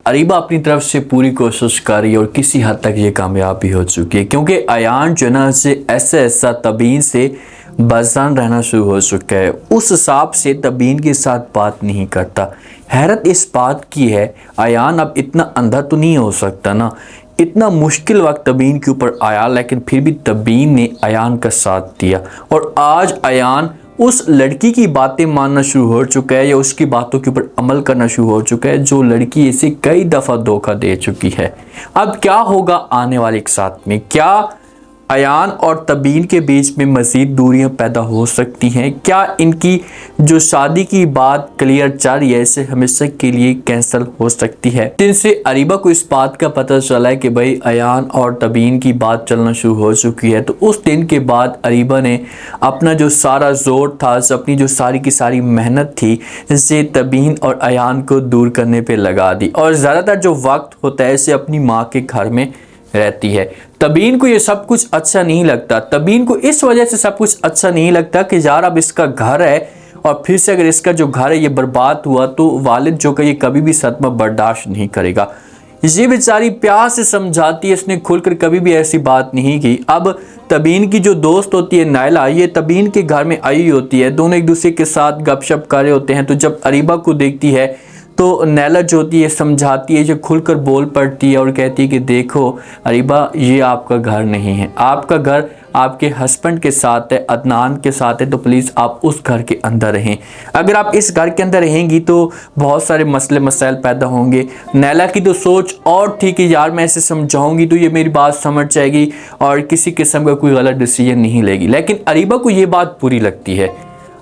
अरीबा अपनी तरफ से पूरी कोशिश कर रही है और किसी हद तक ये कामयाब भी हो चुकी है, क्योंकि अयान जो है ना ऐसा तबीन से बेजान रहना शुरू हो चुका है। उस हिसाब से तबीन के साथ बात नहीं करता। हैरत इस बात की है, अयान अब इतना अंधा तो नहीं हो सकता ना। इतना मुश्किल वक्त तबीन के ऊपर आया, लेकिन फिर भी तबीन ने अयान का साथ दिया और आज अयान उस लड़की की बातें मानना शुरू हो चुका है या उसकी बातों के ऊपर अमल करना शुरू हो चुका है जो लड़की इसे कई दफ़ा धोखा दे चुकी है। अब क्या होगा आने वाले एक साथ में? क्या अयान और तबीन के बीच में मज़ीद दूरियां पैदा हो सकती हैं? क्या इनकी जो शादी की बात क्लियर चल रही है इसे हमेशा के लिए कैंसिल हो सकती है? जिनसे अरीबा को इस बात का पता चला है कि भाई अयान और तबीन की बात चलना शुरू हो चुकी है, तो उस दिन के बाद अरीबा ने अपना जो सारा जोर था, अपनी जो सारी की सारी मेहनत थी, इसे तबीन और अयान को दूर करने पर लगा दी और ज़्यादातर जो वक्त होता है इसे अपनी माँ के घर में रहती है। तबीन को ये सब कुछ अच्छा नहीं लगता। तबीन को इस वजह से सब कुछ अच्छा नहीं लगता कि यार अब इसका घर है और फिर से अगर इसका जो घर है ये बर्बाद हुआ तो वालिद जो का ये कभी भी सदमा बर्दाश्त नहीं करेगा। ये बेचारी प्यार से समझाती है, इसने खुलकर कभी भी ऐसी बात नहीं की। अब तबीन की जो दोस्त होती है नायला, ये तबीन के घर में आई होती है, दोनों एक दूसरे के साथ गपशप कर रहे होते हैं। तो जब अरीबा को देखती है तो नैला जो होती है समझाती है, जो खुलकर बोल पड़ती है और कहती है कि देखो अरीबा, ये आपका घर नहीं है, आपका घर आपके हस्बैंड के साथ है, अदनान के साथ है, तो प्लीज़ आप उस घर के अंदर रहें। अगर आप इस घर के अंदर रहेंगी तो बहुत सारे मसले मसाइल पैदा होंगे। नैला की तो सोच और थी कि यार मैं इसे समझाऊंगी तो ये मेरी बात समझ जाएगी और किसी किस्म का कोई गलत डिसीजन नहीं लेगी, लेकिन अरीबा को ये बात बुरी लगती है।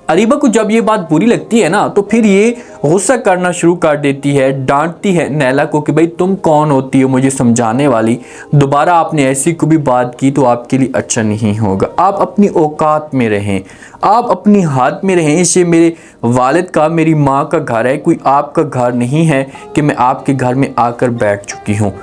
अरीबा को जब ये बात बुरी लगती है ना तो फिर ये गुस्सा करना शुरू कर देती है, डांटती है नैला को कि भाई तुम कौन होती हो मुझे समझाने वाली, दोबारा आपने ऐसी को भी बात की तो आपके लिए अच्छा नहीं होगा। आप अपनी औकात में रहें, आप अपनी हाथ में रहें। ये मेरे वालिद का, मेरी माँ का घर है, कोई आपका घर नहीं है कि मैं आपके घर में आकर बैठ चुकी हूँ।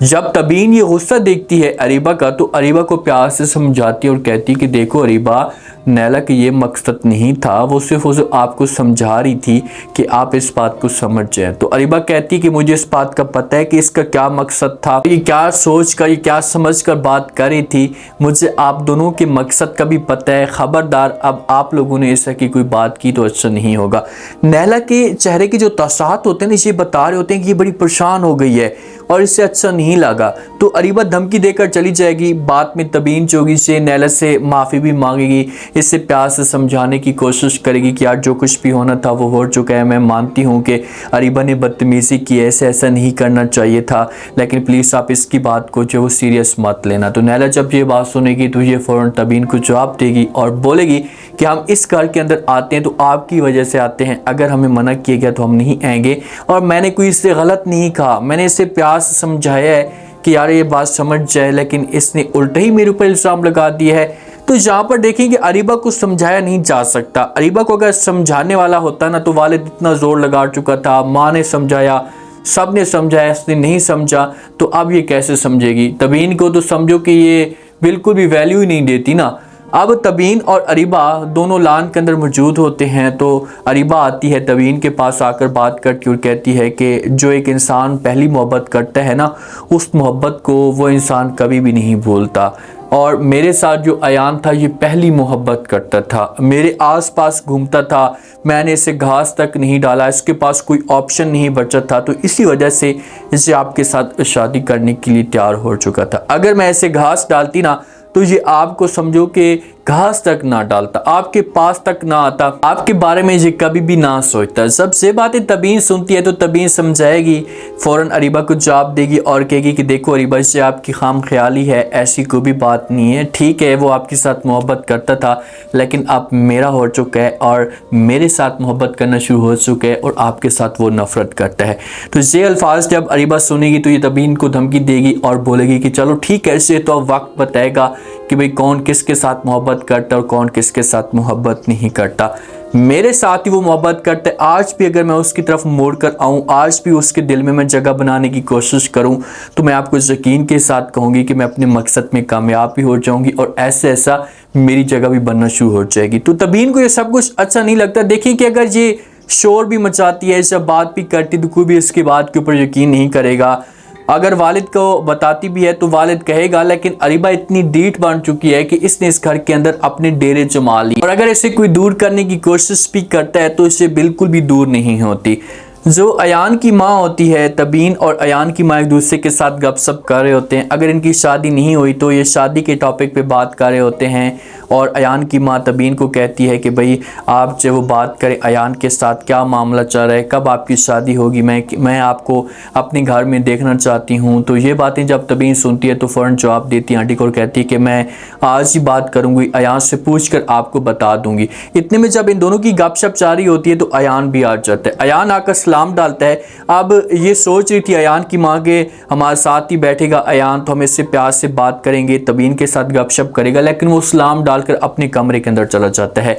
जब तबीन ये गुस्सा देखती है अरीबा का तो अरीबा को प्यार से समझाती है और कहती है कि देखो अरीबा, नैला का ये मकसद नहीं था, वो सिर्फ आपको समझा रही थी कि आप इस बात को समझ जाएं। तो अरीबा कहती कि मुझे इस बात का पता है कि इसका क्या मकसद था, ये क्या सोच कर, ये क्या समझ कर बात कर रही थी, मुझे आप दोनों के मकसद का भी पता है। ख़बरदार अब आप लोगों ने ऐसा की कोई बात की तो अच्छा नहीं होगा। नैला के चेहरे के जो तासात होते हैं ना, इसे बता रहे होते हैं कि ये बड़ी परेशान हो गई है और इससे अच्छा नहीं लगा। तो अरीबा धमकी देकर चली जाएगी। बात में तबीन जो होगी से नैला से माफ़ी भी मांगेगी, इससे प्यार से समझाने की कोशिश करेगी कि यार जो कुछ भी होना था वो हो चुका है। मैं मानती हूँ कि अरीबा ने बदतमीज़ी की, ऐसा नहीं करना चाहिए था, लेकिन प्लीज़ आप इसकी बात को जो वो सीरियस मत लेना। तो नैला जब ये बात सुनेगी तो ये फ़ौरन तबीन को जवाब देगी और बोलेगी कि हम इस घर के अंदर आते हैं तो आपकी वजह से आते हैं, अगर हमें मना किया गया तो हम नहीं आएंगे और मैंने कोई इससे गलत नहीं कहा, मैंने इसे प्यार से समझाया है कि यार ये बात समझ जाए, लेकिन इसने उल्टा ही मेरे ऊपर इल्ज़ाम लगा दिया है। तो यहाँ पर देखें कि अरीबा को समझाया नहीं जा सकता। अरीबा को अगर समझाने वाला होता ना तो वालिद इतना ज़ोर लगा चुका था, माँ ने समझाया, सब ने समझाया, इसने नहीं समझा तो अब ये कैसे समझेगी? तबीन को तो समझो कि ये बिल्कुल भी वैल्यू ही नहीं देती ना। अब तबीन और अरीबा दोनों लान के अंदर मौजूद होते हैं तो अरीबा आती है तबीन के पास आकर बात करती और कहती है कि जो एक इंसान पहली मोहब्बत करता है ना, उस मोहब्बत को वो इंसान कभी भी नहीं भूलता। और मेरे साथ जो अयान था ये पहली मोहब्बत करता था, मेरे आसपास घूमता था, मैंने इसे घास तक नहीं डाला, इसके पास कोई ऑप्शन नहीं बचा था, तो इसी वजह से इसे आपके साथ शादी करने के लिए तैयार हो चुका था। अगर मैं इसे घास डालती ना तो ये आपको समझो कि घास तक ना डालता, आपके पास तक ना आता, आपके बारे में ये कभी भी ना सोचता। जब से बातें तबीन सुनती है तो तबीन समझाएगी, फ़ौरन अरीबा को जवाब देगी और कहेगी कि देखो अरीबा, इससे आपकी खाम ख्याली है, ऐसी कोई भी बात नहीं है। ठीक है वो आपके साथ मोहब्बत करता था, लेकिन अब मेरा हो चुका है और मेरे साथ मोहब्बत करना शुरू हो चुका है और आपके साथ वो नफ़रत करता है। तो ये अल्फाज जब अरीबा सुनेगी तो ये तबीन को धमकी देगी और बोलेगी कि चलो ठीक है, इससे तो अब वक्त बताएगा कि भाई कौन किसके साथ मोहब्बत करता और कौन किसके साथ मोहब्बत नहीं करता। मेरे साथ ही वो मोहब्बत करता है। आज भी अगर मैं उसकी तरफ मोड़ कर आऊँ, आज भी उसके दिल में मैं जगह बनाने की कोशिश करूँ, तो मैं आपको यकीन के साथ कहूँगी कि मैं अपने मकसद में कामयाब भी हो जाऊँगी और ऐसा मेरी जगह भी बनना शुरू हो जाएगी। तो तबीन को ये सब कुछ अच्छा नहीं लगता। देखिए कि अगर ये شور بھی مچاتی ہے، جب بات بھی کرتی تو کوئی بھی اس کی بات کے اوپر یقین نہیں کرے گا، اگر والد کو بتاتی بھی ہے تو والد کہے گا، لیکن اریبہ اتنی ڈیٹ بن چکی ہے کہ اس نے اس گھر کے اندر اپنے ڈیرے جما لی، اور اگر اسے کوئی دور کرنے کی کوشش بھی کرتا ہے تو اسے بالکل بھی دور نہیں ہوتی۔ جو ایان کی ماں ہوتی ہے، تبین اور ایان کی ماں ایک دوسرے کے ساتھ گپ سپ کر رہے ہوتے ہیں، اگر ان کی شادی نہیں ہوئی تو یہ شادی کے ٹاپک پہ بات کر رہے ہوتے ہیں، اور ایان کی ماں تبین کو کہتی ہے کہ بھئی آپ جو وہ بات کریں ایان کے ساتھ، کیا معاملہ چل رہا ہے، کب آپ کی شادی ہوگی، میں آپ کو اپنے گھر میں دیکھنا چاہتی ہوں۔ تو یہ باتیں جب تبین سنتی ہے تو فوراً جواب دیتی ہے آنٹی کو، اور کہتی ہے کہ میں آج ہی بات کروں گی، ایان سے پوچھ کر آپ کو بتا دوں گی۔ اتنے میں جب ان دونوں کی گپ شپ جاری ہوتی ہے تو ایان بھی آ جاتا ہے، ایان آ کر سلام ڈالتا ہے۔ اب یہ سوچ رہی تھی ایان کی ماں کے ہمارے ساتھ ہی بیٹھے گا ایان تو ہم اس سے پیار سے بات کریں گے، تبین کے ساتھ گپ شپ کرے گا، لیکن وہ سلام ڈال کر اپنے کمرے کے اندر چلا جاتا ہے۔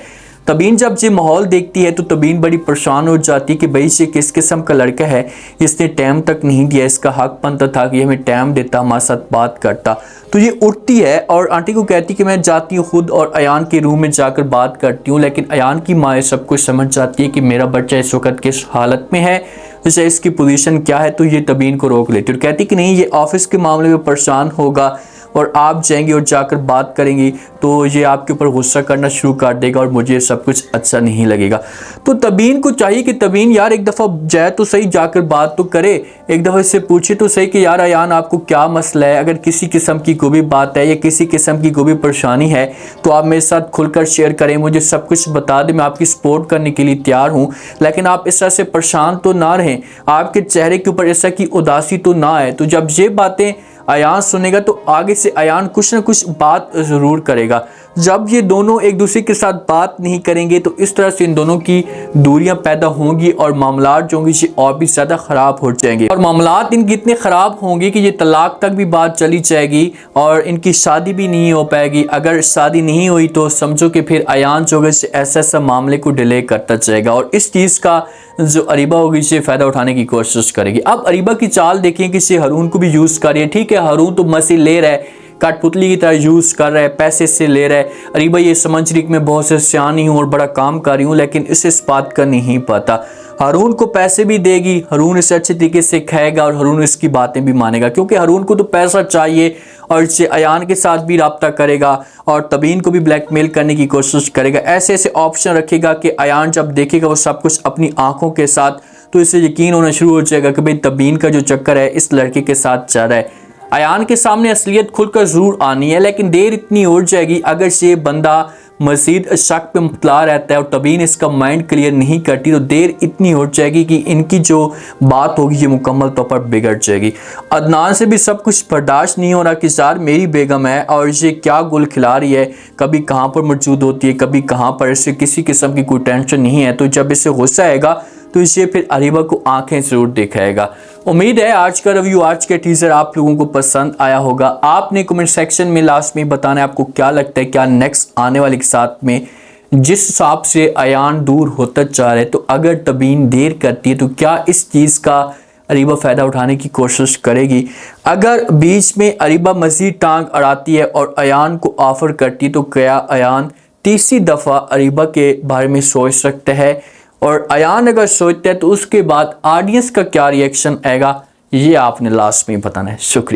تبین جب یہ ماحول دیکھتی ہے تو تبین بڑی پریشان ہو جاتی ہے کہ بھئی یہ کس قسم کا لڑکا ہے، اس نے ٹائم تک نہیں دیا، اس کا حق بنتا تھا کہ ہمیں ٹائم دیتا، ہمارے ساتھ بات کرتا۔ تو یہ اٹھتی ہے اور آنٹی کو کہتی کہ میں جاتی ہوں خود اور ایان کے روم میں جا کر بات کرتی ہوں، لیکن ایان کی ماں سب کچھ سمجھ جاتی ہے کہ میرا بچہ اس وقت کس حالت میں ہے، جیسے اس کی پوزیشن کیا ہے، تو یہ تبین کو روک لیتی ہے اور کہتی کہ نہیں، یہ آفس کے معاملے میں پریشان ہوگا اور آپ جائیں گے اور جا کر بات کریں گی تو یہ آپ کے اوپر غصہ کرنا شروع کر دے گا اور مجھے یہ سب کچھ اچھا نہیں لگے گا۔ تو تبین کو چاہیے کہ تبین یار ایک دفعہ جائے تو صحیح، جا کر بات تو کرے، ایک دفعہ اس سے پوچھے تو صحیح کہ یار ایان آپ کو کیا مسئلہ ہے، اگر کسی قسم کی کوئی بھی بات ہے یا کسی قسم کی کوئی بھی پریشانی ہے تو آپ میرے ساتھ کھل کر شیئر کریں، مجھے سب کچھ بتا دیں، میں آپ کی سپورٹ کرنے کے لیے تیار ہوں، لیکن آپ اس طرح سے پریشان تو نہ رہیں، آپ کے چہرے کے اوپر اس طرح کی اداسی تو نہ آئے۔ تو جب یہ باتیں ایان سنے گا تو آگے سے ایان کچھ نہ کچھ بات ضرور کرے گا۔ جب یہ دونوں ایک دوسرے کے ساتھ بات نہیں کریں گے تو اس طرح سے ان دونوں کی دوریاں پیدا ہوں گی اور معاملات جو ہوں گے یہ اور بھی زیادہ خراب ہو جائیں گے، اور معاملات ان کی اتنے خراب ہوں گے کہ یہ طلاق تک بھی بات چلی جائے گی اور ان کی شادی بھی نہیں ہو پائے گی۔ اگر شادی نہیں ہوئی تو سمجھو کہ پھر ایان جو ہے ایسا معاملے کو ڈیلے کرتا جائے گا، اور اس چیز کا جو اریبہ ہوگی اسے فائدہ اٹھانے کی کوشش کرے گی۔ اب اریبہ کی چال دیکھیں کہ اسے ہارون کو بھی یوز کر رہی ہے، ٹھیک ہے ہارون تو مسئلے لے رہا ہے، کٹ پتلی کی طرح یوز کر رہا ہے، پیسے سے لے رہا ہے، اریبہ یہ سمجھ رہی کہ میں بہت سے سیانی ہوں اور بڑا کام کر رہی ہوں، لیکن اسے اس بات کا نہیں پتا۔ ہارون کو پیسے بھی دے گی، ہارون اسے اچھے طریقے سے کھائے گا اور ہارون اس کی باتیں بھی مانے گا، کیونکہ ہارون کو تو پیسہ چاہیے اور اسے ایان کے ساتھ بھی رابطہ کرے گا اور تبین کو بھی بلیک میل کرنے کی کوشش کرے گا، ایسے آپشن رکھے گا کہ ایان جب دیکھے گا وہ سب کچھ اپنی آنکھوں کے ساتھ تو اسے یقین ہونا شروع ہو جائے گا کہ بھئی تبین کا جو چکر ہے اس لڑکے کے ساتھ چل رہا ہے۔ ایان کے سامنے اصلیت کھل کر ضرور آنی ہے، لیکن دیر اتنی ہو جائے گی اگر یہ بندہ مزید شک پہ مبتلا رہتا ہے اور تبین اس کا مائنڈ کلیئر نہیں کرتی تو دیر اتنی ہو جائے گی کہ ان کی جو بات ہوگی یہ مکمل طور پر بگڑ جائے گی۔ عدنان سے بھی سب کچھ برداشت نہیں ہو رہا کہ یار میری بیگم ہے اور یہ کیا گل کھلا رہی ہے، کبھی کہاں پر موجود ہوتی ہے کبھی کہاں پر، اسے کسی قسم کی کوئی ٹینشن نہیں ہے، تو جب اسے غصہ آئے گا تو اسے پھر اریبہ کو آنکھیں ضرور دکھائے گا۔ امید ہے آج کا ریویو، آج کے ٹیزر آپ لوگوں کو پسند آیا ہوگا۔ آپ نے کمنٹ سیکشن میں لاسٹ میں بتانا ہے آپ کو کیا لگتا ہے، کیا نیکسٹ آنے والے کے ساتھ میں جس حساب سے ایان دور ہوتا جا رہا ہے تو اگر تبین دیر کرتی ہے تو کیا اس چیز کا اریبہ فائدہ اٹھانے کی کوشش کرے گی؟ اگر بیچ میں اریبہ مزید ٹانگ اڑاتی ہے اور ایان کو آفر کرتی تو کیا ایان تیسری دفعہ اریبہ کے بارے میں سوچ سکتا ہے؟ اور ایان اگر سوچتا ہے تو اس کے بعد آڈینس کا کیا ریئیکشن آئے گا، یہ آپ نے لاسٹ میں بتانا ہے۔ شکریہ۔